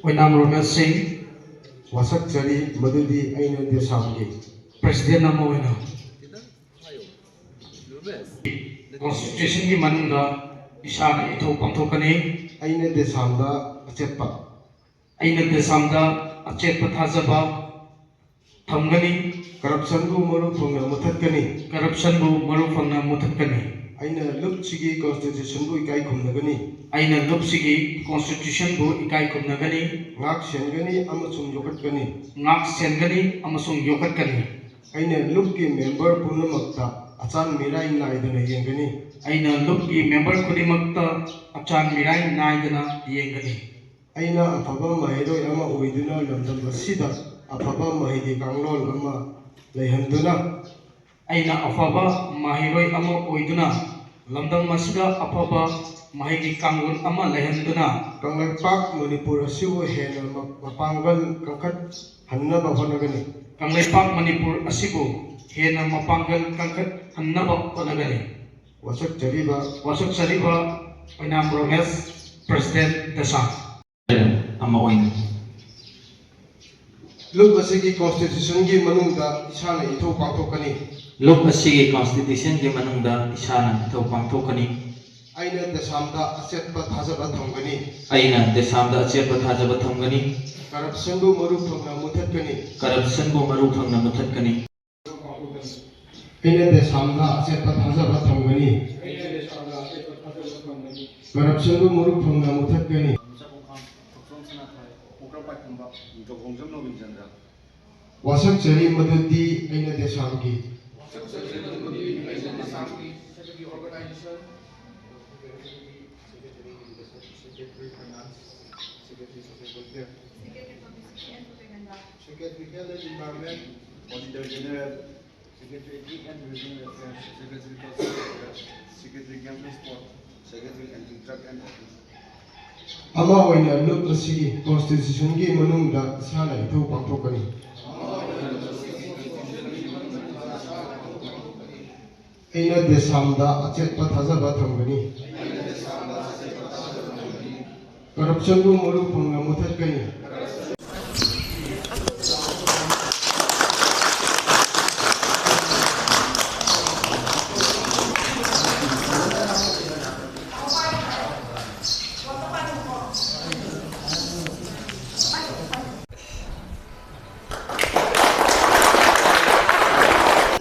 Oinam Romesh wasak jari madudi aina DESAM ki President Namoina Constitution ki manunda isana ito pangthokani aina DESAM da achetpa aina DESAM da achetpa thajaba thamgani corruption bu maru phangna muthatkani aina lupsigi constitution bu ikai khumnagani aina lupsigi constitution bu ikai khumnagani ngak sengani amasung yokatkani aina lupki member punamakta achan mirai naidana yengani aina lupki member kudimakta achan mirai naidana yengani aina afaba mahiroi ama oiduna lamdam asida afaba mahidi kanglol ama leihanduna aina afaba mahiroi ama oiduna lamdam masida afaba mahigi kangun ama leihanduna Kangleipak Manipur asibu hena mapangal kangkat hannaba honagani Kangleipak Manipur asibu hena mapangal kangkat hannaba honagani wasak jariba Oinam Romesh President DESAM ama oin Look asigi constitution gi manungda isana itho pangthokani Look asigi constitution gi manungda isana itho pangthokani aina DESAM da achetpa thajaba thamgani corruption bu maru phangna muthatkani aina DESAM da achetpa thajaba thamgani corruption bu maru phangna muthatkani Okram Paikhomba Thokchom Sanathoi wasak jari madudi aina DESAM ki Secretary and Environment, Auditor General, Secretary and Regional Affairs, Secretary for Secretary Transport, Secretary and Truck and ama oina look asigi constitution gi manungda isana itho pangthokani aina DESAM da achetpa thajaba thamgani corruption bu maru phangna muthatkani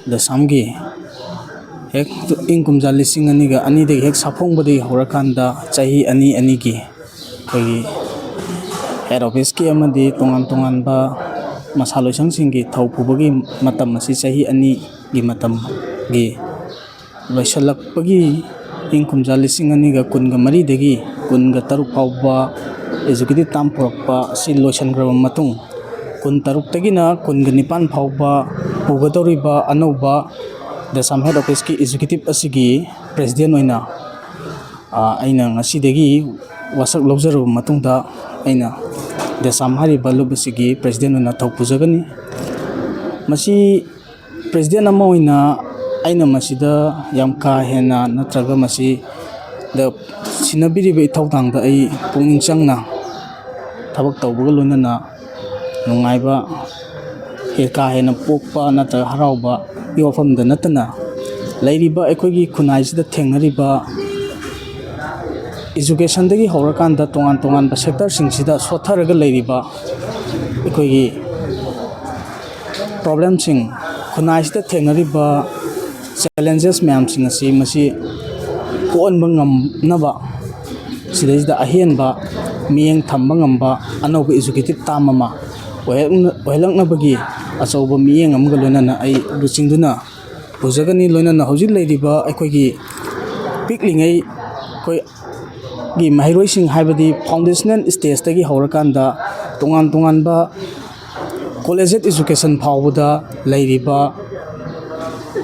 DESAM gi hek ingkumja lising ani ga ani de hek saphong badi horakanda chahi ani gi koi head office ki amadi tongan ba masaloisang singi thau phubagi matam asi chahi ani gi matam gi loisalak pagi ingkumja lising ani ga kun ga mari degi kun ga taruk phawba executive tam porokpa si loisan graba matung kun taruk tagina kun ga nipan phawba pugadoriba anauba DESAM head office ki executive asigi president oina aina ngasidegi wasak lobjaru matungda aina DESAM hariba lobasigi president oina thokpujagani masi president ama oina aina masida yam ka hena natraga masi da sinabiriba ithawtangda ai pungning changna thabak tawbaga loinana nungaiba ka hena pokpa natraga harauba yofamda natana lairiba ekogi khunai sida thengnariba education dagi horakanda tongan ba sector singsida sotharaga lairiba ekogi problem sing khunai sida thengnariba challenges mayam sing asi masi konba ngamnaba sidayda ahenba miyeng thamba ngamba anoba executive tamama ohelaknabagi achauba miyeng amga loinana ai luchingduna bujagani loinana hojik leiriba aikogi piklingai koi gi mahiroi sing haibadi foundational stage tagi horakanda tongan ba collegiate education phawda leiriba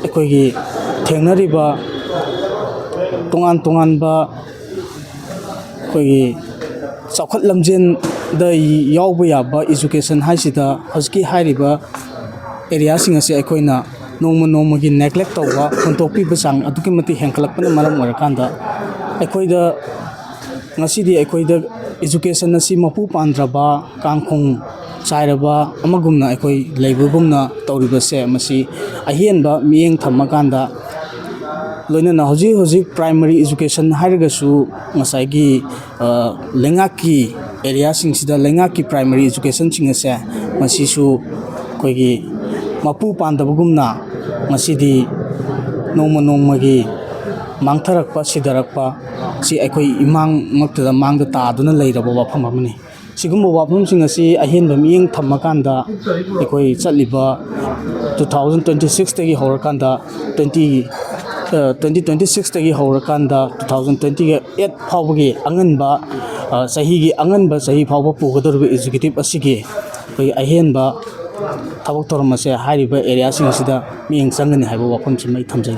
aikogi thengnariba tongan ba koigi chawkhat lamjen da yawba yaba education haisida hojki hairiba area sing ase aikoina nongma gi neglect tawba kontopi basang aduki mati hengkalakpana maram orakanda aikoida ngasidi aikoida education asi mapu pandraba kangkhong chairaba amagumna ekoi leibugumna tauribase masi ahienba miyeng thammakanda loinana hoji primary education hairagasu ngasai lengaki area singsida lengaki primary education chingase masisu koigi mapu pandabagumna masidi nongmagi mangtharakpa sidarakpa si ekoi imang maktada mangda taduna leiraba wafam amani sigumba wafam singasi ahienba miyeng thammakanda ekoi chatliba 2026 tagi horakanda 2026 tagi horakanda 2028 phawgi anganba sahigi anganba sahi phawba pugadorba executive asigi koi ahienba thabak toramase hariba area sing sida miyeng changani haiba wafam chimai thamjai